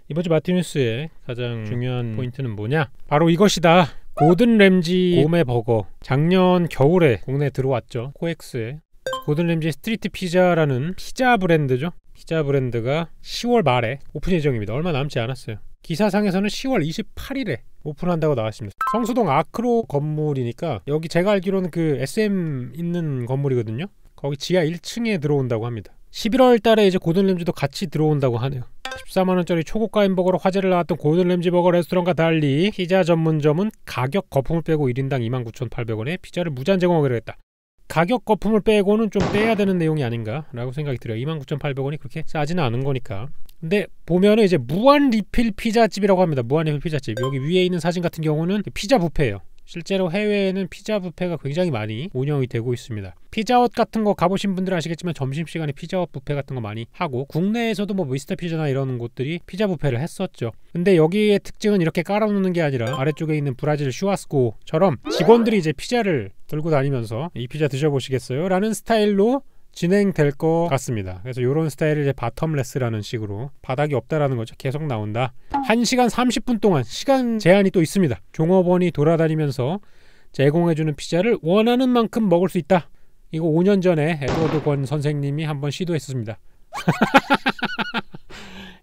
이번 주 마티뉴스의 가장 중요한 포인트는 뭐냐? 바로 이것이다. 고든 램지 곰의 버거. 작년 겨울에 국내에 들어왔죠. 코엑스에. 고든 램지 스트리트 피자라는 피자 브랜드죠. 피자 브랜드가 10월 말에 오픈 예정입니다. 얼마 남지 않았어요. 기사상에서는 10월 28일에 오픈한다고 나왔습니다. 성수동 아크로 건물이니까 여기 제가 알기로는 그 SM 있는 건물이거든요. 거기 지하 1층에 들어온다고 합니다. 11월 달에 이제 고든 램지도 같이 들어온다고 하네요. 14만원짜리 초고가 햄버거로 화제를 낳았던 고든 램지 버거 레스토랑과 달리 피자 전문점은 가격 거품을 빼고 1인당 29,800원에 피자를 무제한 제공하기로 했다. 가격 거품을 빼고는 좀 빼야 되는 내용이 아닌가 라고 생각이 들어요. 29,800원이 그렇게 싸지는 않은 거니까. 근데 보면은 이제 무한 리필 피자집이라고 합니다. 무한 리필 피자집. 여기 위에 있는 사진 같은 경우는 피자 뷔페예요. 실제로 해외에는 피자 뷔페가 굉장히 많이 운영이 되고 있습니다. 피자헛 같은 거 가보신 분들은 아시겠지만 점심시간에 피자헛 뷔페 같은 거 많이 하고, 국내에서도 뭐 미스터 피자나 이런 곳들이 피자 뷔페를 했었죠. 근데 여기의 특징은 이렇게 깔아놓는 게 아니라 아래쪽에 있는 브라질 슈아스코처럼 직원들이 이제 피자를 들고 다니면서 이 피자 드셔보시겠어요? 라는 스타일로 진행될 것 같습니다. 그래서 이런 스타일을 이제 바텀레스라는 식으로 바닥이 없다라는 거죠. 계속 나온다. 1시간 30분 동안 시간 제한이 또 있습니다. 종업원이 돌아다니면서 제공해주는 피자를 원하는 만큼 먹을 수 있다. 이거 5년 전에 에드워드 권 선생님이 한번 시도했습니다.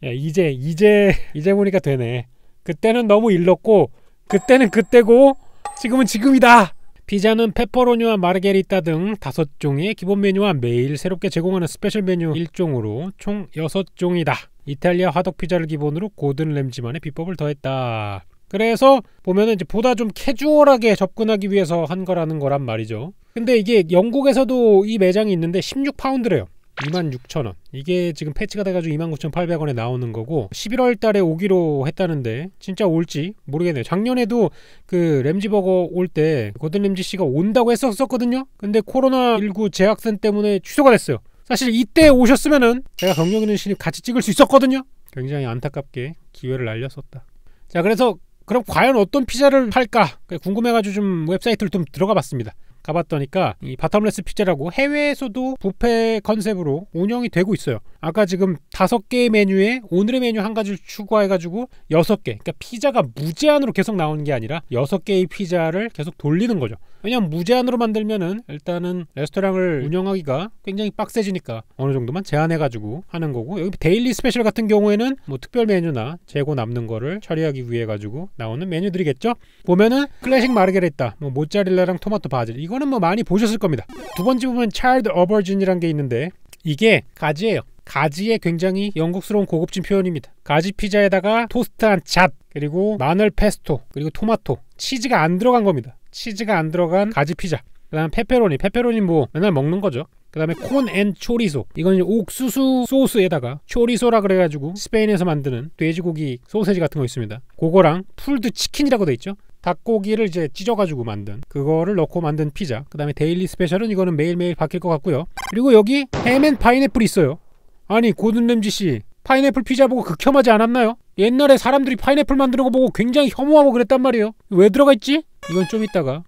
야, 이제 보니까 되네. 그때는 너무 일렀고, 그때는 그때고, 지금은 지금이다. 피자는 페퍼로니와 마르게리타 등 5종의 기본 메뉴와 매일 새롭게 제공하는 스페셜 메뉴 1종으로 총 6종이다. 이탈리아 화덕 피자를 기본으로 고든 램지만의 비법을 더했다. 그래서 보면은 이제 보다 좀 캐주얼하게 접근하기 위해서 한 거라는 거란 말이죠. 근데 이게 영국에서도 이 매장이 있는데 16파운드래요. 26,000원. 이게 지금 패치가 돼가지고 29,800원에 나오는 거고, 11월 달에 오기로 했다는데 진짜 올지 모르겠네요. 작년에도 그 램지버거 올 때 고든 램지 씨가 온다고 했었거든요. 근데 코로나19 재확산 때문에 취소가 됐어요. 사실 이때 오셨으면은 제가 경력 있는 신입 같이 찍을 수 있었거든요. 굉장히 안타깝게 기회를 날렸었다. 자, 그래서 그럼 과연 어떤 피자를 팔까 궁금해가지고 좀 웹사이트를 좀 들어가 봤습니다. 가봤더니까 이 바텀레스 피자라고 해외에서도 뷔페 컨셉으로 운영이 되고 있어요. 아까 지금 5개의 메뉴에 오늘의 메뉴 한 가지를 추가해가지고 6개, 그러니까 피자가 무제한으로 계속 나오는 게 아니라 6개의 피자를 계속 돌리는 거죠. 왜냐면 무제한으로 만들면은 일단은 레스토랑을 운영하기가 굉장히 빡세지니까 어느 정도만 제한해가지고 하는 거고, 여기 데일리 스페셜 같은 경우에는 뭐 특별 메뉴나 재고 남는 거를 처리하기 위해 가지고 나오는 메뉴들이겠죠. 보면은 클래식 마르게리타, 뭐 모짜렐라랑 토마토 바질, 이거는 뭐 많이 보셨을 겁니다. 두 번째 보면 차일드 어버진이란 게 있는데 이게 가지예요. 가지의 굉장히 영국스러운 고급진 표현입니다. 가지 피자에다가 토스트한 잣, 그리고 마늘 페스토, 그리고 토마토, 치즈가 안 들어간 겁니다. 치즈가 안 들어간 가지 피자. 그 다음 페페로니 뭐 맨날 먹는 거죠. 그 다음에 콘 앤 초리소, 이건 옥수수 소스에다가 초리소라 그래가지고 스페인에서 만드는 돼지고기 소세지 같은 거 있습니다. 그거랑 풀드 치킨이라고 돼 있죠. 닭고기를 이제 찢어가지고 만든 그거를 넣고 만든 피자. 그 다음에 데일리 스페셜은 이거는 매일매일 바뀔 것 같고요. 그리고 여기 햄 앤 파인애플이 있어요. 아니, 고든 램지씨 파인애플 피자 보고 극혐하지 않았나요? 옛날에 사람들이 파인애플 만드는 거 보고 굉장히 혐오하고 그랬단 말이에요. 왜 들어가 있지? 이건 좀 이따가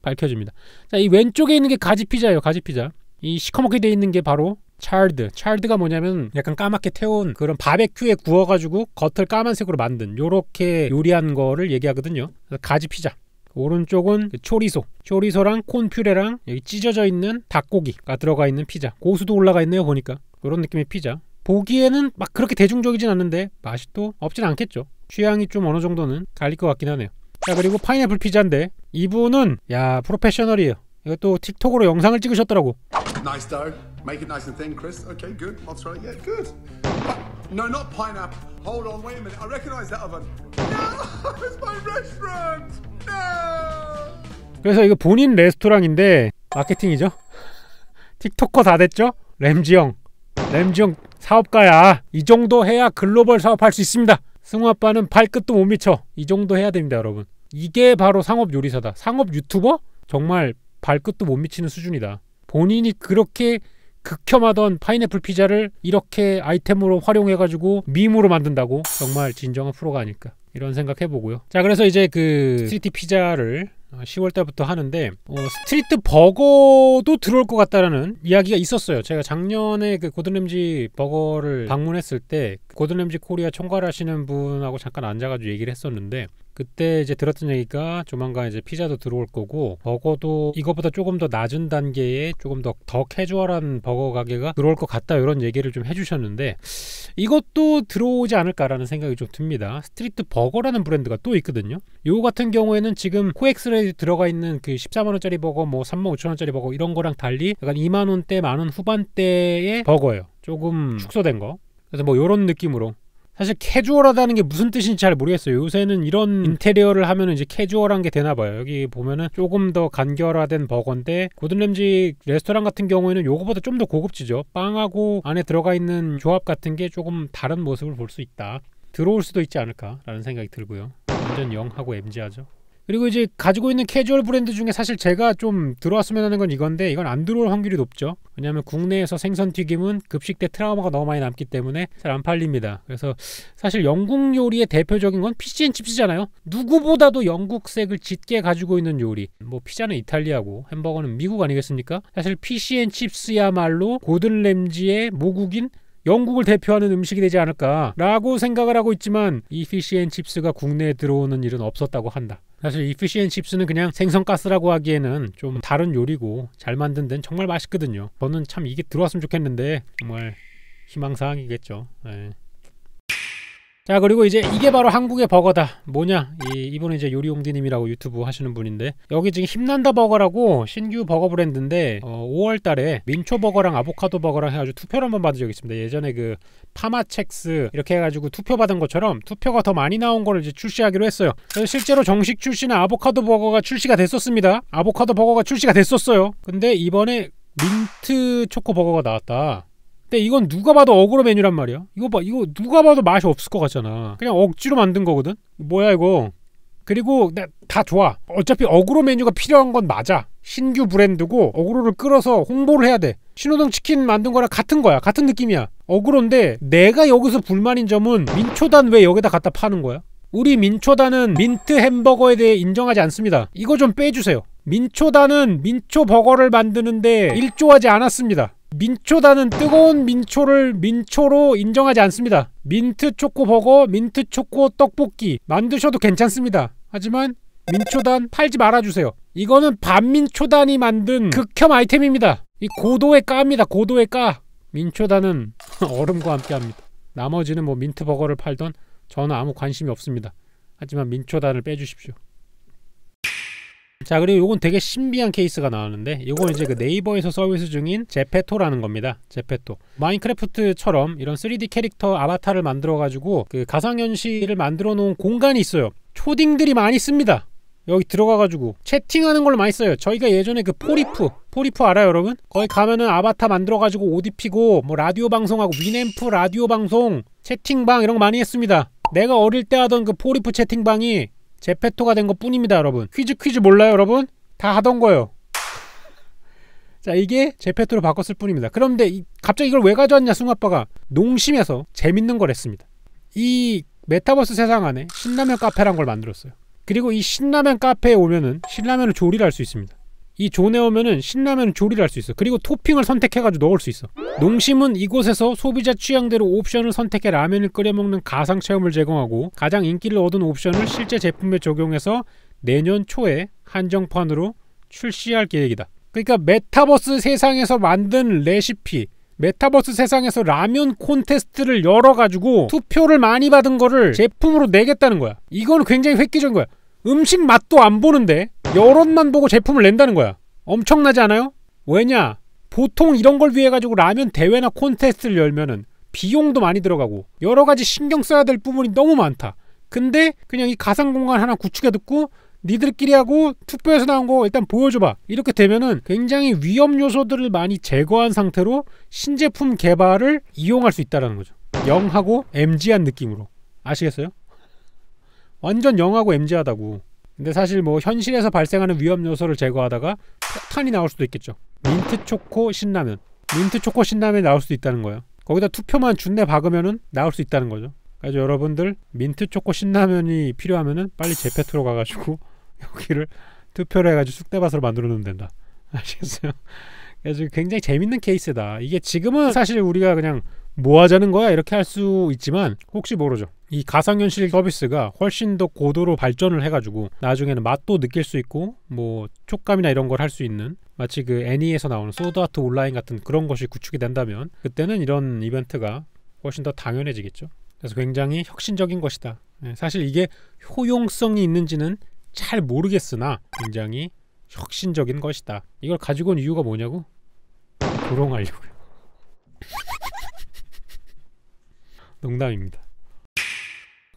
밝혀집니다. 자, 이 왼쪽에 있는 게 가지 피자예요. 가지 피자. 이 시커멓게 돼 있는 게 바로 차일드가 뭐냐면 약간 까맣게 태운 그런 바베큐에 구워가지고 겉을 까만색으로 만든 요렇게 요리한 거를 얘기하거든요. 가지 피자. 오른쪽은 초리소랑 콘 퓨레랑 여기 찢어져 있는 닭고기가 들어가 있는 피자. 고수도 올라가 있네요. 보니까 이런 느낌의 피자. 보기에는 막 그렇게 대중적이진 않는데 맛이 또 없진 않겠죠. 취향이 좀 어느 정도는 갈릴 것 같긴 하네요. 자, 그리고 파인애플 피자인데 이분은 야 프로페셔널이에요. 이것도 틱톡으로 영상을 찍으셨더라고. Nice dough. Make it nice and thin, Chris. Okay, good. I'll try. Yeah, good. No, not pineapple. Hold on, wait a minute. I recognise that oven. No, it's my restaurant. No. 그래서 이거 본인 레스토랑인데 마케팅이죠. 틱톡커 다 됐죠? 램지 형 사업가야. 이 정도 해야 글로벌 사업할 수 있습니다. 승우 아빠는 발끝도 못 미쳐. 이 정도 해야 됩니다, 여러분. 이게 바로 상업 요리사다. 상업 유튜버? 정말 발끝도 못 미치는 수준이다. 본인이 그렇게 극혐하던 파인애플 피자를 이렇게 아이템으로 활용해가지고 밈으로 만든다고? 정말 진정한 프로가 아닐까 이런 생각 해보고요. 자, 그래서 이제 그 스트리트 피자를 10월 달부터 하는데 스트리트 버거도 들어올 것 같다라는 이야기가 있었어요. 제가 작년에 그 고든 램지 버거를 방문했을 때 고든 램지 코리아 총괄하시는 분하고 잠깐 앉아가지고 얘기를 했었는데, 그때 이제 들었던 얘기가 조만간 이제 피자도 들어올 거고 버거도 이거보다 조금 더 낮은 단계의 조금 더 캐주얼한 버거 가게가 들어올 것 같다, 이런 얘기를 좀 해주셨는데 이것도 들어오지 않을까라는 생각이 좀 듭니다. 스트리트 버거라는 브랜드가 또 있거든요. 요거 같은 경우에는 지금 코엑스에 들어가 있는 그 14만원짜리 버거, 뭐 35,000원짜리 버거 이런 거랑 달리 약간 2만원대, 만원 후반대의 버거예요. 조금 축소된 거. 그래서 뭐 요런 느낌으로, 사실 캐주얼하다는 게 무슨 뜻인지 잘 모르겠어요. 요새는 이런 인테리어를 하면은 이제 캐주얼한 게 되나봐요. 여기 보면은 조금 더 간결화된 버거인데, 고든 램지 레스토랑 같은 경우에는 요거보다 좀 더 고급지죠. 빵하고 안에 들어가 있는 조합 같은 게 조금 다른 모습을 볼 수 있다. 들어올 수도 있지 않을까라는 생각이 들고요. 완전 영하고 MG하죠. 그리고 이제 가지고 있는 캐주얼 브랜드 중에 사실 제가 좀 들어왔으면 하는 건 이건데, 이건 안 들어올 확률이 높죠. 왜냐하면 국내에서 생선 튀김은 급식 때 트라우마가 너무 많이 남기 때문에 잘 안 팔립니다. 그래서 사실 영국 요리의 대표적인 건 피시앤칩스잖아요. 누구보다도 영국색을 짙게 가지고 있는 요리. 뭐 피자는 이탈리아고 햄버거는 미국 아니겠습니까? 사실 피시앤칩스야말로 고든 램지의 모국인 영국을 대표하는 음식이 되지 않을까라고 생각을 하고 있지만, 이 피시앤칩스가 국내에 들어오는 일은 없었다고 한다. 사실 이 피시앤칩스는 그냥 생선가스라고 하기에는 좀 다른 요리고 잘 만든 데는 정말 맛있거든요. 저는 참 이게 들어왔으면 좋겠는데 정말 희망사항이겠죠. 네. 자, 그리고 이제 이게 바로 한국의 버거다. 뭐냐, 이분은 이제 요리용디님이라고 유튜브 하시는 분인데, 여기 지금 힘난다 버거라고 신규 버거 브랜드인데 5월달에 민초버거랑 아보카도 버거랑 해가지고 투표를 한번 받은 적이 있습니다. 예전에 그 파마첵스 이렇게 해가지고 투표 받은 것처럼 투표가 더 많이 나온 거를 이제 출시하기로 했어요. 그래서 실제로 정식 출시는 아보카도 버거가 출시가 됐었습니다. 아보카도 버거가 출시가 됐었어요. 근데 이번에 민트 초코 버거가 나왔다. 근데 이건 누가 봐도 어그로 메뉴란 말이야. 이거 봐, 이거 누가 봐도 맛이 없을 것 같잖아. 그냥 억지로 만든 거거든. 뭐야 이거. 그리고 다 좋아. 어차피 어그로 메뉴가 필요한 건 맞아. 신규 브랜드고 어그로를 끌어서 홍보를 해야 돼. 신호등 치킨 만든 거랑 같은 거야. 같은 느낌이야. 어그로인데 내가 여기서 불만인 점은 민초단 왜 여기다 갖다 파는 거야? 우리 민초단은 민트 햄버거에 대해 인정하지 않습니다. 이거 좀 빼주세요. 민초단은 민초 버거를 만드는데 일조하지 않았습니다. 민초단은 뜨거운 민초를 민초로 인정하지 않습니다. 민트 초코 버거, 민트 초코 떡볶이 만드셔도 괜찮습니다. 하지만 민초단 팔지 말아주세요. 이거는 반민초단이 만든 극혐 아이템입니다. 이 고도의 까입니다. 고도의 까. 민초단은 얼음과 함께합니다. 나머지는 뭐 민트 버거를 팔던 저는 아무 관심이 없습니다. 하지만 민초단을 빼주십시오. 자, 그리고 요건 되게 신비한 케이스가 나왔는데, 요건 이제 그 네이버에서 서비스 중인 제페토라는 겁니다. 제페토. 마인크래프트처럼 이런 3D 캐릭터 아바타를 만들어 가지고 그 가상현실을 만들어 놓은 공간이 있어요. 초딩들이 많이 씁니다. 여기 들어가 가지고 채팅하는 걸로 많이 써요. 저희가 예전에 그 포리프 알아요 여러분? 거기 가면은 아바타 만들어 가지고 옷 입히고 뭐 라디오 방송하고, 위앰프 라디오 방송, 채팅방 이런 거 많이 했습니다. 내가 어릴 때 하던 그 포리프 채팅방이 제페토가 된 것 뿐입니다. 여러분, 퀴즈 몰라요 여러분? 다 하던 거예요. 자, 이게 제페토로 바꿨을 뿐입니다. 그런데 갑자기 이걸 왜 가져왔냐, 숭아빠가. 농심에서 재밌는 걸 했습니다. 이 메타버스 세상 안에 신라면 카페란 걸 만들었어요. 그리고 이 신라면 카페에 오면은 신라면을 조리를 할 수 있습니다. 이 존에 오면은 신라면 조리를 할 수 있어. 그리고 토핑을 선택해가지고 넣을 수 있어. 농심은 이곳에서 소비자 취향대로 옵션을 선택해 라면을 끓여먹는 가상체험을 제공하고, 가장 인기를 얻은 옵션을 실제 제품에 적용해서 내년 초에 한정판으로 출시할 계획이다. 그러니까 메타버스 세상에서 만든 레시피, 메타버스 세상에서 라면 콘테스트를 열어가지고 투표를 많이 받은 거를 제품으로 내겠다는 거야. 이거는 굉장히 획기적인 거야. 음식 맛도 안 보는데 여론만 보고 제품을 낸다는 거야. 엄청나지 않아요? 왜냐? 보통 이런 걸 위해 가지고 라면 대회나 콘테스트를 열면은 비용도 많이 들어가고 여러가지 신경 써야 될 부분이 너무 많다. 근데 그냥 이 가상공간 하나 구축해 듣고 니들끼리 하고 투표에서 나온 거 일단 보여줘봐. 이렇게 되면은 굉장히 위험 요소들을 많이 제거한 상태로 신제품 개발을 이용할 수 있다는 거죠. 영하고 MG한 느낌으로. 아시겠어요? 완전 영하고 MG하다고. 근데 사실 뭐 현실에서 발생하는 위험 요소를 제거하다가 폭탄이 나올 수도 있겠죠. 민트 초코 신라면. 민트 초코 신라면이 나올 수도 있다는 거예요. 거기다 투표만 준내 박으면은 나올 수 있다는 거죠. 그래서 여러분들 민트 초코 신라면이 필요하면은 빨리 제페토로 가가지고 여기를 투표를 해가지고 쑥대밭으로 만들어 놓으면 된다. 아시겠어요? 그래서 굉장히 재밌는 케이스다. 이게 지금은 사실 우리가 그냥 뭐 하자는 거야 이렇게 할 수 있지만 혹시 모르죠. 이 가상현실 서비스가 훨씬 더 고도로 발전을 해가지고 나중에는 맛도 느낄 수 있고 뭐 촉감이나 이런 걸 할 수 있는, 마치 그 애니에서 나오는 소드 아트 온라인 같은 그런 것이 구축이 된다면 그때는 이런 이벤트가 훨씬 더 당연해지겠죠. 그래서 굉장히 혁신적인 것이다. 사실 이게 효용성이 있는지는 잘 모르겠으나 굉장히 혁신적인 것이다. 이걸 가지고 온 이유가 뭐냐고? 조롱하려고요. 농담입니다.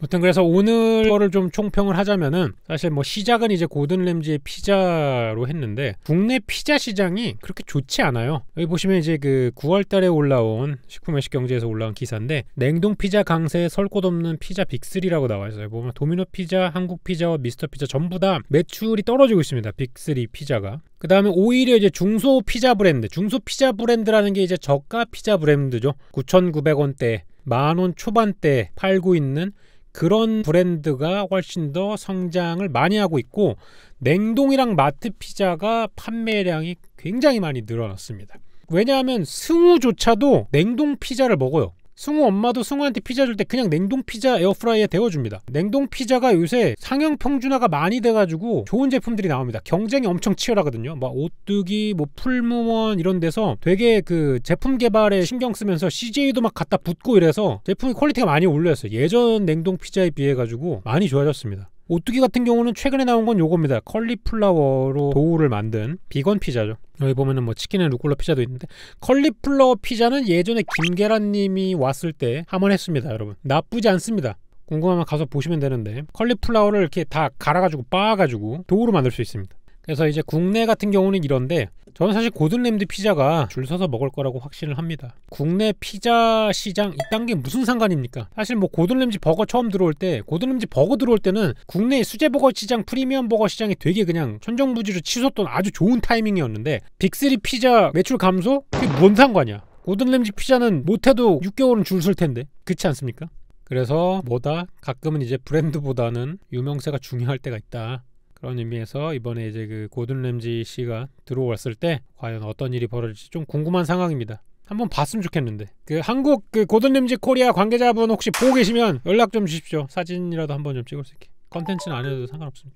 아무튼 그래서 오늘 거를 좀 총평을 하자면은 사실 뭐 시작은 이제 고든 램지의 피자로 했는데 국내 피자 시장이 그렇게 좋지 않아요. 여기 보시면 이제 그 9월달에 올라온 식품외식경제에서 올라온 기사인데 냉동 피자 강세에 설 곳 없는 피자 빅3라고 나와 있어요. 보면 도미노 피자, 한국 피자와 미스터 피자 전부 다 매출이 떨어지고 있습니다. 빅3 피자가. 그 다음에 오히려 이제 중소 피자 브랜드라는 게 이제 저가 피자 브랜드죠. 9,900원대, 만원 초반대 팔고 있는 그런 브랜드가 훨씬 더 성장을 많이 하고 있고, 냉동이랑 마트 피자가 판매량이 굉장히 많이 늘어났습니다. 왜냐하면 승우조차도 냉동 피자를 먹어요. 승우 엄마도 승우한테 피자 줄 때 그냥 냉동 피자 에어프라이어에 데워줍니다. 냉동 피자가 요새 상용 평준화가 많이 돼가지고 좋은 제품들이 나옵니다. 경쟁이 엄청 치열하거든요. 막 오뚜기, 뭐 풀무원 이런 데서 되게 그 제품 개발에 신경 쓰면서 CJ도 막 갖다 붙고 이래서 제품의 퀄리티가 많이 올렸어요. 예전 냉동 피자에 비해 가지고 많이 좋아졌습니다. 오뚜기 같은 경우는 최근에 나온 건 요겁니다. 컬리플라워로 도우를 만든 비건 피자죠. 여기 보면은 뭐 치킨 앤 루꼴라 피자도 있는데, 컬리플라워 피자는 예전에 김계란님이 왔을 때 한번 했습니다. 여러분 나쁘지 않습니다. 궁금하면 가서 보시면 되는데, 컬리플라워를 이렇게 다 갈아가지고 빻아가지고 도우로 만들 수 있습니다. 그래서 이제 국내 같은 경우는 이런데, 저는 사실 고든 램지 피자가 줄 서서 먹을 거라고 확신을 합니다. 국내 피자 시장 이딴 게 무슨 상관입니까? 사실 뭐 고든 램지 버거 처음 들어올 때, 고든 램지 버거 들어올 때는 국내 수제 버거 시장, 프리미엄 버거 시장이 되게 그냥 천정부지로 치솟던 아주 좋은 타이밍이었는데, 빅3 피자 매출 감소? 그게 뭔 상관이야? 고든 램지 피자는 못해도 6개월은 줄 설 텐데, 그렇지 않습니까? 그래서 뭐다? 가끔은 이제 브랜드보다는 유명세가 중요할 때가 있다. 그런 의미에서 이번에 이제 그 고든 램지 씨가 들어왔을 때 과연 어떤 일이 벌어질지 좀 궁금한 상황입니다. 한번 봤으면 좋겠는데, 그 한국 그 고든 램지 코리아 관계자분 혹시 보고 계시면 연락 좀 주십시오. 사진이라도 한번 좀 찍을 수 있게. 컨텐츠는 안 해도 상관없습니다.